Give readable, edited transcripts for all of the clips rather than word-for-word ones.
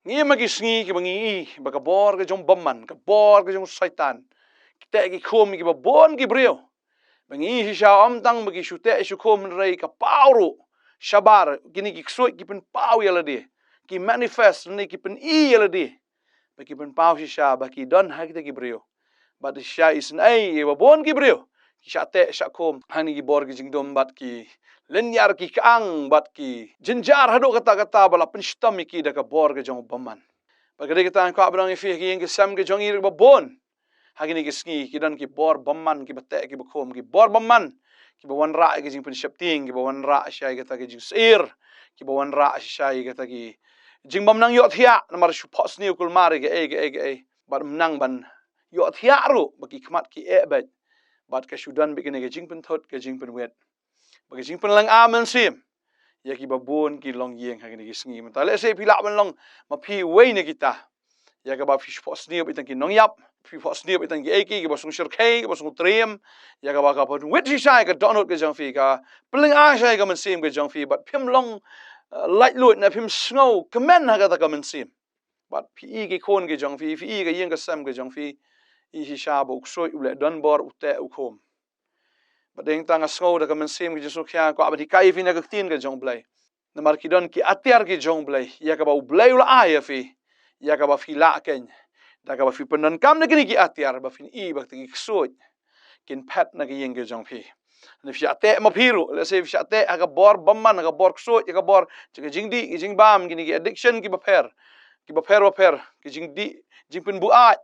ngi magisngi ki bangi bakabor ke jong baman kabor ke jong syaitan kita ki khom ki babon ki brio bangi hisha amtang bagi shute shukom rei ka pauru shabar gini ki ksoi ki pen pau yala di ki manifest ni ki pen I yala di bagi pen pau hisha bagi don ha kita ki brio but hisha isn ai babon ki brio ki shate shakom hani ki bor ki jingdom bat ki lenyar ki kang bat ki jinjar hadu kata-kata bala penstam ki da ka bor ke jong baman bagi kita ko abang ifi ki yang sam ke jong ir babon hagini ki ski ki dan ki bor baman ki bate ki bakom ki bor baman ki bawan ra ki jing pen shapting ki bawan ra shay kata ki jing sir ki bawan ra shay kata ki jing bam nang yot hia namar shu pos ni kul mari ke e bar menang ban yot hia ru bagi kmat ki e bet bat ka shudan begini ke jing pen thot ke jing pen wet bagi jing pen lang amen sim ya ki babon ki long yeng hagini ki sngi men ta le se pila ban long ma phi wei ne kita ya ka ba fish pos ni bitan ki nong yap fi pos ni bitan ki eki ki basung shirkai ki basung trem ya ka ba ka pot wit shai ka donut ke jong fi ka pling a shai ka men sim ke jong fi bat phim long light lut na phim snow kemen ha ka ta ka men sim bat phi ki khon ke jong fi ka yeng ka sam ke jong fi I hi sha bo ksoi ule don bor ute u khom bat deng tang a snow da ka men sim ke jesu kya ko abati kai fi na ka tin ke jong blai na mar ki don ki atiar ki jong blai ya ka ba u blai ula a ya fi ya ka ba fi la ken da ka ba fi penan kam na ki atiar ba fin I ba ti ksoi kin pet na ki yeng ke jong fi ne fi ate ma phiru le se fi ate aga bor bamman aga bor ksoi aga bor jing di jing bam gini ki addiction ki ba per ki jing di jing pen bu a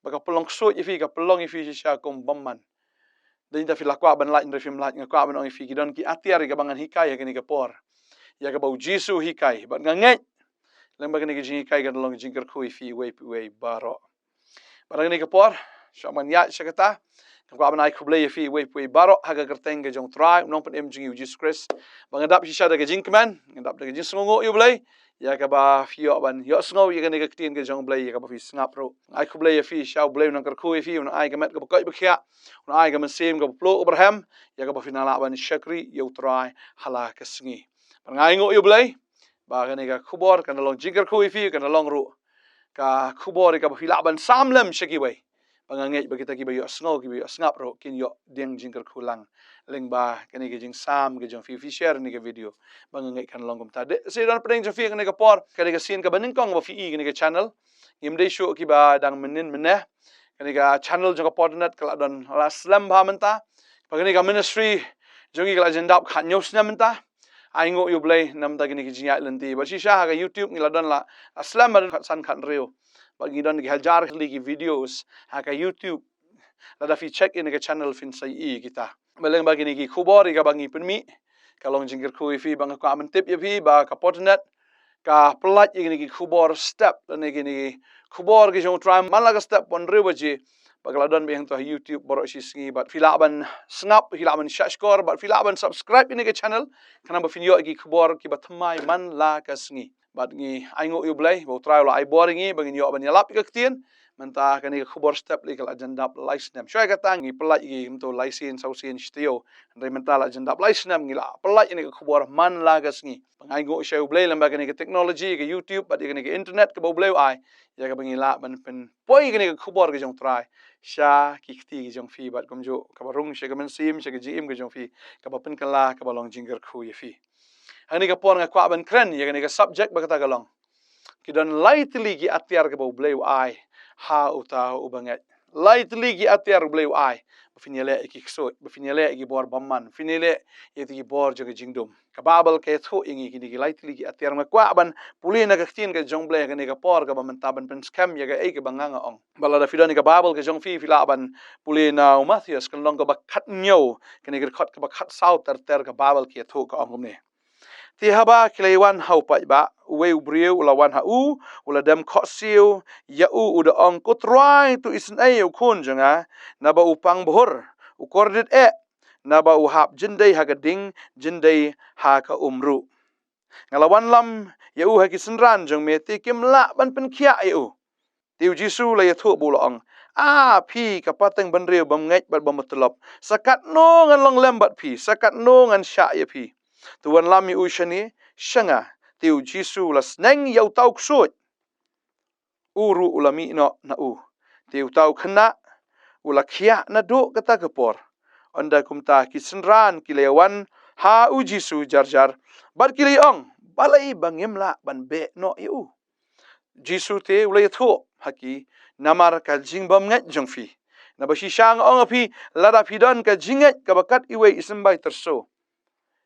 ba ka pelong ksoi fi ka pelong fi sha kom bamman dan ta fi la kwa ban la in film la nga kwa ban ong fi ki don ki atiar ka bangan hikai ka ni ka por ya ka ba jisu hikai ba ngangai lang ba ni ki jing hikai ka long jing ker khui fi we baro barang ni ka por shaman ya shakata kwa ban ai khuble fi we baro haga kerteng ke jong try nong pen em jing Jesus Christ bangadap shisha da ke jing kman ngandap da ke jing sngo yu blai ya ka ba fi yo ban yo sngo ya ni ka tin ke jong blai ya ka ba fi snap ro ai khuble fi shau blai nang ker khui fi un ai ka met ka ba kai ba khia un ai ka men sem ka plo Abraham ya ka ba fi na la ban shakri yo try hala ka sngi bangai ngo yu blai ba ka ni ka khubor kan long jing ker khui fi kan long ru ka khubor ka ba fi la ban samlem shaki wei bangangai ba kita ki ba yo sngo ki ba yo snap ro kin yo deng jing ker khulang leng ba kani ki jing sam ke jong fi share ni ke video bangangai kan long kom ta de se don pring jong fi kani ka por kani ka sin ka banin kong ba fi I kani ka channel im de show ki ba dang menin meneh kani ka channel jong ka podnet kala don la slam ba menta kani ka ministry jong ki la jendap khat nyos na menta ai ngo yu blai nam ta kani ki jing ya lenti ba shi sha ka YouTube ni la don la slam ba san khat reu bagi don ki hajar ki videos ha ka YouTube la da fi check in ke channel fin sai I kita beleng bagi ni ki khubor ka bangi penmi ka long jingir khui fi bang ka amen tip ye fi ba ka potnet ka plat ni ki khubor step ni ki khubor ki jong try man la ka step pon rewaji bagla don beng to YouTube boro si sngi bat filaban snap hilaban shashkor bat filaban subscribe ni ke channel kana ba fin yo ki khubor ki batmai man la ka sngi bat ngi ai ngo yu blai bo try la ai boring ni bang yo ban yalap ka tien menta kani khubor step legal agenda license shoy ka tangi pelaj gi mto license sausin stio ndai mental agenda license ngila pelaj ni khubor man la ka sngi bangai ngo shoy blai lamba kani ka technology ka YouTube bat kani ka internet ka bo blai ai ya ka bangila ban pen poi kani ka khubor ka jong try sha ki khti jong fi bat komjo ka barung she ka men sim she ka jim ka jong fi ka ba pen kala ka ba long jinger khu ye fi hani ka por nga kwa ban kren ya kani ka subject ba ka long ki don lightly gi atiar ka bo blai ai ha uta ubangat lightly gi atiar bleu ai finile ki ksoi finile gi bor bamman finile yeti gi bor joge jingdom ka babal ke thu ingi ki lightly gi atiar ma kwa ban pulina ka tin ka jong ble ka ni ka por ka ban taban pen scam ya ga e ka banganga ong bala da fidani ka babal ka jong fi filaban pulina Matthews kan long ka ba khat nyo ka ni ka khat ka ba khat south ter ka babal ki thu ka ong ne ti haba kilewan hau pa ba we briu lawan ha u ula dem khosiu ya u uda ong ko try to isn ai khun janga na ba upang bohor u kordit na ba u hap jindai ha gading jindai ha ka umru ngalawan lam ya u ha kisenran jong me ti kim la ban pen khia u tiu jisu la ya thu bu ong a phi ka pateng ban riu bam ngai bat bam matlab sakat no ngan long lem bat phi sakat no ngan sha ya phi tuan lami ushani shanga tiu jisu la sneng yau tau ksut uru ulami no na te utau khna ula khia na do kata kapor onda kumta kisenran kilewan ha u Jisu jar bar kiliong balai bangimla ban be no yu Jisu te ulai tho haki namar ka jingbam ngat jongfi na bashi shang ong api lara pidon ka jingat ka bakat iwe isembai terso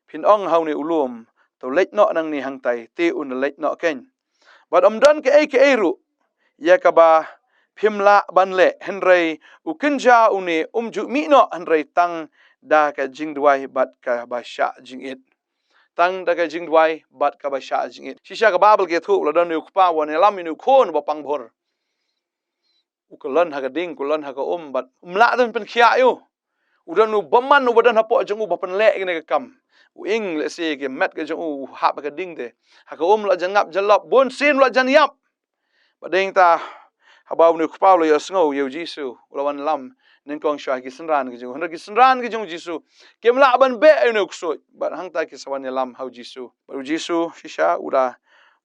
pin ong hauni ulum to leit no nang ni hangtai te un leit no ken bad don ke ai ru ya ka ba phimla banle henrei ukinja une umju mi no henrei tang da ka jingdwai bat ka ba sha jingit tang da ka jingdwai bat ka ba sha jingit shisha ka babel ke thu la don nu pa wa ne lam nu khon ba pang bhor ukulon ha ka ding kulon ha ka bat umla don pen khia yu udan nu baman nu badan hapo jong u ba pen le ne ka kam ing le se ke met ke jong u ha ba ka ding de ha ka la jangap jalop bon sin la jan yap badeng ta habau nu Paulo ya sngo yo Jisu ulawan lam nen kong sha ki sanran ki jong handa ki sanran ki jong Jisu kemla ban be nu kso bat hang ta ki sawan ya lam hau Jisu baru Jisu shisha uda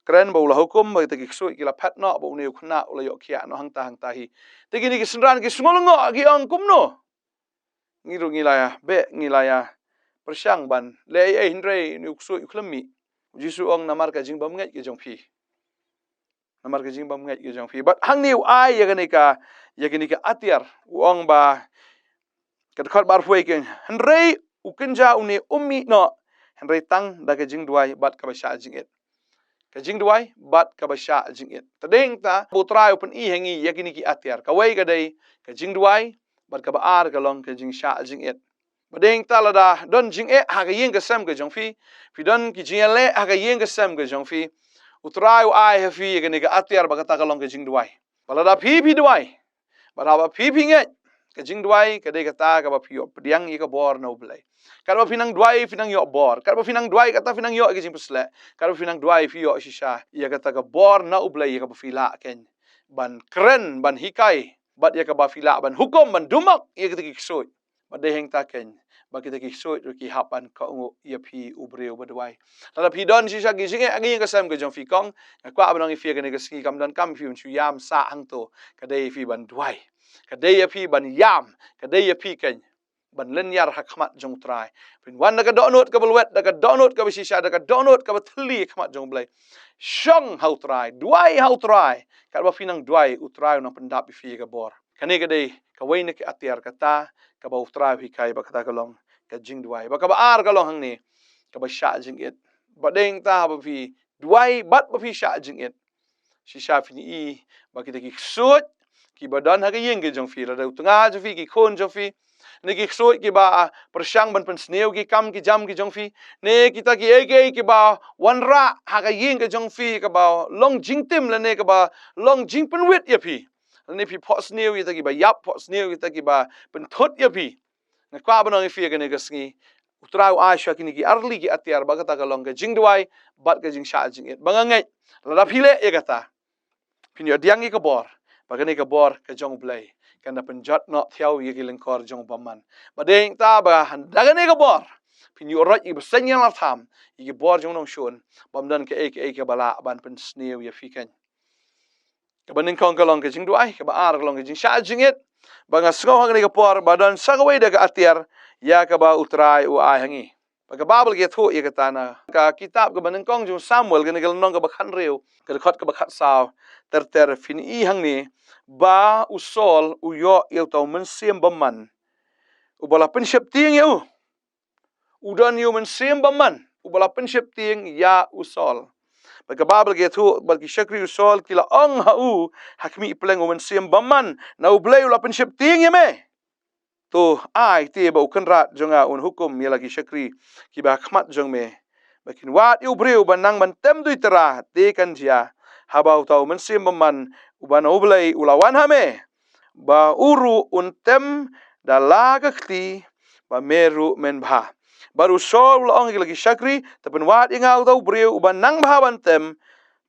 kren ba ula hukum ba ta ki kso ki la phat no ba nu khna ula yo khia no hang ta hi te ki ni ki sanran ki smolongo ki ong kum no ngiru ngilaya be ngilaya persyang ban le ai hindrei nu kso ukhlami Jisu ong namar ka jing bam ngai ki jong phi namar ke jing bam ngai ke jong fi but hang niu ai ya gani ka atiar uang ba kat khat bar foi ke henrei ukinja uni ummi no henrei tang da ke jing duai bat ka ba sha jing et ka jing duai bat ka ba sha jing et tadeng ta putrai open I hengi ya gani ki atiar ka wai ga dei ka jing duai bat ka ba ar ka long ka jing sha jing et badeng ta la da don jing e ha ga yeng ka sam ke jong fi don ki jing le ha ga yeng ka sam ke jong fi utrai ai hafi gani ka atiar ba kata kalong ke jing duai balada phi duai baraba phi nge ke jing duai ke de kata ka ba phi pediang I ka bor no blai ka ba finang duai finang yo bor ka ba finang duai kata finang yo ke jing pusle ka ba finang duai fi yo shisha ya kata ka bor na blai ka ba fila ken ban kren ban hikai bat ya ka ba fila ban hukum ban dumak ya ke ki soi ba de heng ta ken ba kita ki soi ru ki hapan ka ngu ya phi ubreu ba duai la phi don shisha gi jinge agi ka sam ke jong fi kong kwa banong I fi ke ne ka ski kam dan kam fi chu yam sa hang to ka dei fi ban duai ka dei ya phi ban yam ka dei ya phi ken ban len yar hakmat jong trai pin wan ka donot ka bulwet ka donot ka shisha ka donot ka thli khmat jong blai shong how trai duai how trai ka ba finang duai utrai no pendap fi ka bor kane ka dei ka wei ne ka atiar kata ka ba utrai fi kai ba kata ka long ka jing duai ba ka ba ar ka long hang ni ka ba sha jing it ba deng ta ba fi duai bat ba fi sha jing it shisha fi ni ba kita ki sut ki badan ha ka yeng ke jong fi la da tunga jo fi ki khon jo fi ne ki sut ki ba persyang ban pen sneu ki kam ki jam ki jong fi ne kita ki ki ba wan ra ha ka yeng ke jong fi ka ba long jing tim la ne ka ba long jing pen wit ya fi ne fi pot sneu ki ta ki ba yap pot sneu ki ta ki ba pen thot ya fi na kwa banong fi ka ne ka sngi utrau aisha kini ki arli ki atiar ba kata ka long ka jing duai bat ka jing sha jing it bangangai la phile ya kata pin yo diang ka bor ba ka ne ka bor ka jong blai kan pen jot no thiau ye ki lengkor jong baman ba deng ta ba da ka ne ka bor pin yo rot I bsen yang la tham I bor jong nong shun bam dan ka ka bala ban pen sneu ya fi kan ka banin kong ka long ka jing duai ka ba ar ka long ka jing sha jing it ba nga sngo hang ne ka por ba dan sa ka wei da ka atiar ya ka ba utrai u ai hangi pag babel ke thu ye ka tana ka kitab ka banin kong jung Samuel ke ne nong ka ba khan reu ka khot ka ba khat saw ter fin I hang ni ba usol u yo ye to men siem baman u bala pen shep ting ye u dan yu men siem baman u bala pen shep ting ya usol pag babel ke thu bal ki shakri usol kila ong ha u hakmi pleng u men siem baman na u blai u la pen shep ting ye me to ai te ba ukan rat jonga un hukum ya lagi shakri ki ba khmat jong me bakin wat yu breu banang ban tem dui tera te kan jia habau tau men sim man uban oblai ulawan ha me ba uru un tem da laga khti ba meru men bha baru sol ong lagi shakri tapen wat ingau tau breu uban nang bha ban tem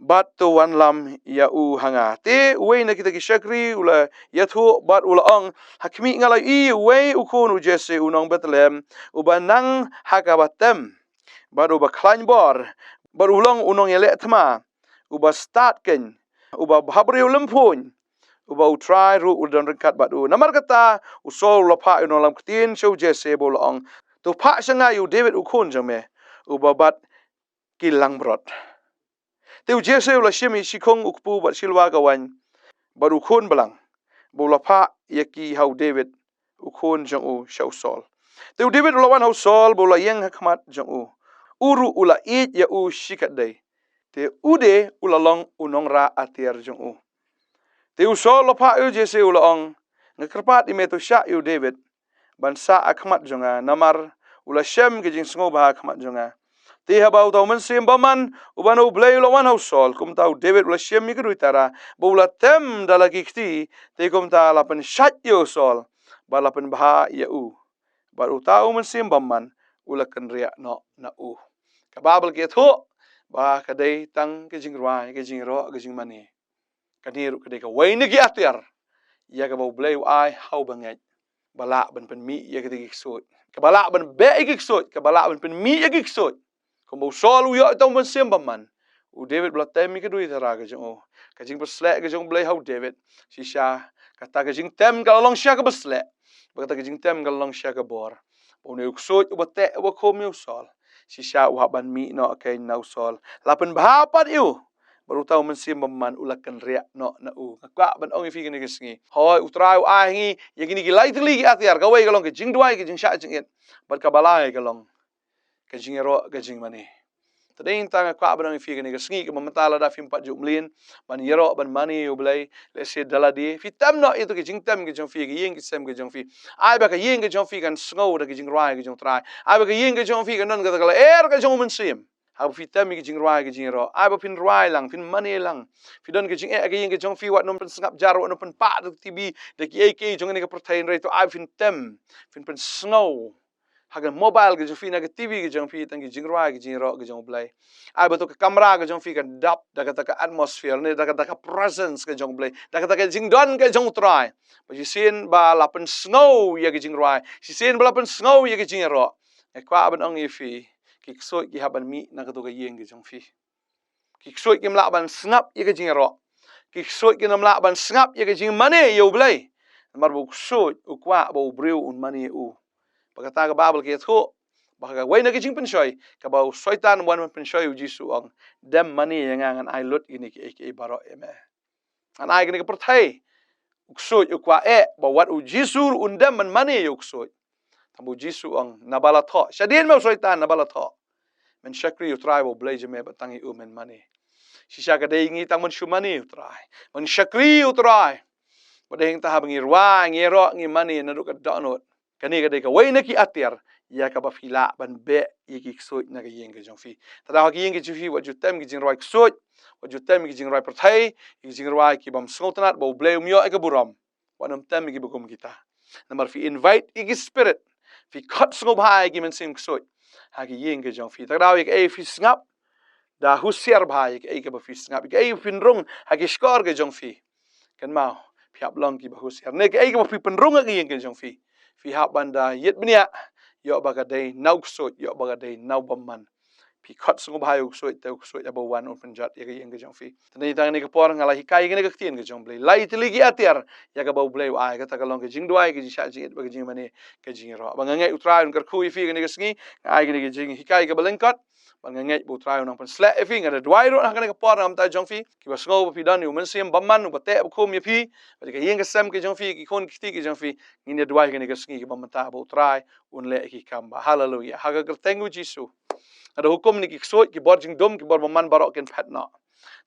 bat to wan lam ya u hanga te we na kita ki shakri ula ya thu bat ula ong hakmi ngala I we u khun u jese unong Bethlehem u banang hakabatem baru ba khlain bor baru long unong ele thma u ba start ken uba habriu lempun uba utrai ru udon ringkat batu namar kata usol lapa ino lam ketin show jese bolong tu pa sanga yu David ukun jame uba bat kilang brot tu jese ula shimi shikong ukpu bat silwa kawan baru kun belang bola pa yaki hau David ukun jong u shau sol tu David lawan hau sol bola yang hakmat jong u uru ula it ya u shikat dai te ude ula long unong ra atiar jong u te usol lapa yu jese ula ong ngekerpat imetu sya yu David bansa akmat jonga namar ula shem ke jing sngo ba akmat jonga te habau tau mensim baman ubano blay lawan hau sol kum tau David ula shem mi kedutara bola tem dalagi kti te kum ta lapan syat yu sol balapan bah ya u baru tau mensim baman ula kenria no na u kababel ke tho ba kadai tang ke jing rwai ke jing ro ke jing mani kaniru kadai ka wai ne ki atiar ya ka bau blay ai hau bangai balak ban pen mi ya ketik sot ke balak ban be ik sot ke balak ban pen mi ya ik sot ko bau sol u ya tong ban sem baman u David bla tem mi ke dui tara ke jong ka jing beslek ke jong blay hau David sisha kata ke jing tem ka long sya ke beslek kata ke jing tem ka long sya ke bor u ne uk sot u bate u khom yu sol sisha u haban mi no ke nau sol lapen bahapat yu baru tahu mensim baman ulakan riak no na u ka ban ong fi ke ngi hoi utrai u ai ngi ye gini gilai tli gi atiar ka wei ka long ke jing duai ke jing sha jing it bat ka balai ka long ke jing ro ke jing mani tading tang ka ban ong fi ke ngi ke mamatala da fim 4 jumlin ban yero ban mani u blai le se daladi fi tam no itu ke jing tam ke jong fi ke yeng ke sem ke jong fi ai ba ka yeng ke jong fi kan sngo da ke jing rai ke jong trai ai ba ka yeng ke jong fi kan non ka la ke jong mensim hau fi tam ke jing ruai ke jing ro ai ba fin ruai lang fin mani lang fi don ke jing ke yeng ke jong fi wat nom pen sngap jar wat nom pen pa de tv de ke jong ne ke protein re to ai fin tem fin pen snow hagan mobile ke jong fi na ke tv ke jong fi tang ke jing ruai ke jing ro ke jong blai ai ba to ke kamera ke jong fi kan dap da ka atmosphere ne da ka presence ke jong blai da ka jing don ke jong try ba ji sin ba la pen snow ya ke jing ruai si sin ba la pen snow ya ke jing ro e kwa ban ong fi kik soi ki haban mi na ka to ka yeng ke jong fi kik soi ki mla ban snap ye ke jing ro kik soi ki mla ban snap ye ke jing mane yo blai mar bu soi u kwa bo breu un mane u pakata ka babel ke tho ba ka wei na ke jing pen soi ka ba soitan wan pen soi u jisu ong dem mane yang an ai lut ini ke baro eme an ai ke perthai u soi u kwa ba wat u jisu un dem man mane yo soi tabu jisu ong nabala tho shadin mo soitan nabala tho men shakri utrai bo blai jeme batangi men mani shisha ka dei ngi tang men shumani utrai men shakri utrai bo dei ta habangi rwa ngi ro ngi mani na ru ka donot kani ka dei ka wei na ki atiar ya ka ba fila ban be yiki soi na ka yeng ke jong fi tada ha ki yeng ke fi wa ju tem ki jing roi soi wa ju tem ki jing roi perthai ki jing roi ki bam sngotanat bo blai myo e ka buram wa nam tem ki bukum kita number fi invite iki spirit fi khat sngob hai ki men sim soi ha ki yeng ke jong fi ta daw ik e fi snap da husiar bhai ke ba fi snap ke e fin rung ha ki skor ke jong fi kan mau phiap long ki ba husiar ne ke ba fi pen rung ke yeng ke jong fi hab banda yet bnia yo ba ka dei nau soi yo ba ka dei nau bamman pi khat sngob hai u soi te soi aba wan open jat ye ke yeng ke jong fi tani tang ne ke por ngala hi kai ke ne ke tien ke jong blai lai tli ki atiar ya ka ba blai ai ka ta ka long ke jing duai ke ji sha ji ba ke jing mani ke jing ro ba ngai utrai un kar khu fi ke ne ke sngi ai ke ne ke jing hi kai ke balengkat ban ngai bu trai un pan sla fi ngada duai ro ha ke ne ke por am ta jong fi ki ba sngo fi dan yu men sim bamman ba te ba khum ye fi ba ke yeng ke sam ke jong fi ki khon ki ti ke jong fi ni ne duai ke ne ke sngi ke bam ta bu trai un le ki kam ba hallelujah ha ga tengu jisu ada hukum ni ki soi ki bor jing dom ki bor man barok ken phat no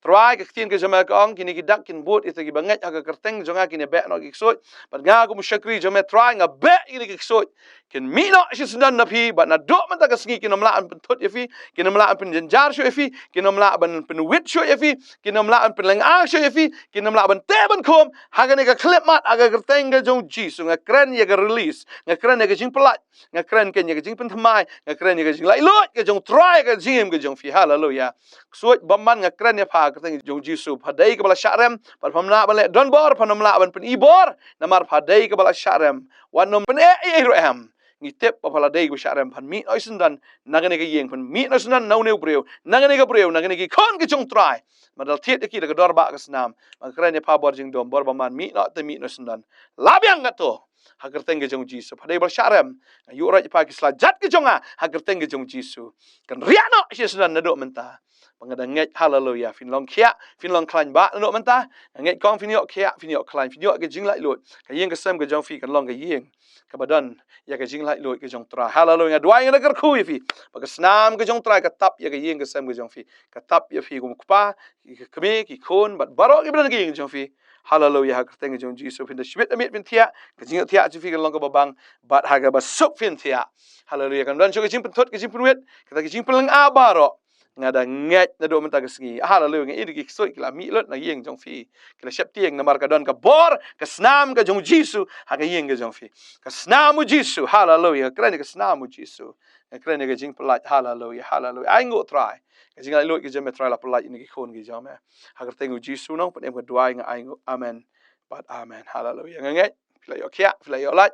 trai ke tin ke jama ka ong kini ki dak kin bot itu ki banget aga kerteng jonga kini be no ki soi bat nga ko mushakri jama trai nga be ini ki soi ken mi no shi sundan na phi bat na do man ta ka sngi kin amla an thot ye fi kin amla an pen janjar sho ye fi kin amla ban pen wit sho ye fi kin amla an pen lang a sho ye fi kin amla ban te ban khom ha ga ne ka clip mat aga kerteng ga jong ji su nga kren ye ga release nga kren ye ga jing plat nga kren ken ye ga jing pen thamai nga kren ye ga jing lai lot ga jong try ga jing ga jong fi hallelujah soi baman nga kren ye pha ka teng jong jisu phadai ka bala sharem par phamna bale don bor phanomla ban pen ibor namar phadai ka bala sharem wanom pen e ro em ngitep papala dei besarem pan mi noi sundan nagane ke yeng pan mi noi sundan nau neu breu nagane ke kon ke jong try madal tiet ki daga dorba ke snam makrane pa bor jing dom bor ba man mi no te mi noi sundan labyang gato hagar tenge jong jisu padai besarem yu raj pa ki slajat ke jonga hagar tenge jong jisu kan riano si sundan nado menta pengadang nget hallelujah fin long kia fin long klan ba nado menta nget kong fin yok kia fin yok klan fin yok ke jing lai lut ka yeng ke sem ke jong fi kan long ke yeng kabadan ya ke jing lai lut ke jong tra hallelujah dua yang negar khu fi ba ke snam ke jong tra ka tap ya ke yeng ke sem ke jong fi ka tap ya fi kum kupa ki keme ki khon bat baro ke ban ke yeng jong fi hallelujah ka teng jong jisu fin de shwit amit fin tia ke jing tia ju fi ke long ke babang bat haga ba suk fin tia hallelujah kan dan ke jing pentot ke jing penwet kita ke jing pelang abaro ngada nget na do menta kesngi hallelujah ngi iri soi kila mi lot na yeng jong fi kila syap tieng na marka don ka bor ka snam ka jong jisu ha ka yeng ka jong fi ka snamu jisu hallelujah kren ka snamu jisu kren ka jing pelat hallelujah hallelujah ai ngo try ka jing ai lot ka jeme try la pelat ni ki khon ki jame ha ka tengu jisu no pen em ka duai nga ai ngo amen but amen hallelujah nget pila yo kia pila yo lat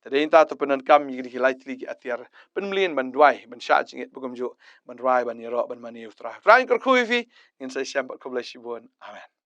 tadi inta tu penan kam yigi hilai tili ki atiar penmlien ban duai ban sha jinget bugum jo ban rai ban yero ban mani utra frain kor khuifi in sai syam ko bless you bon amen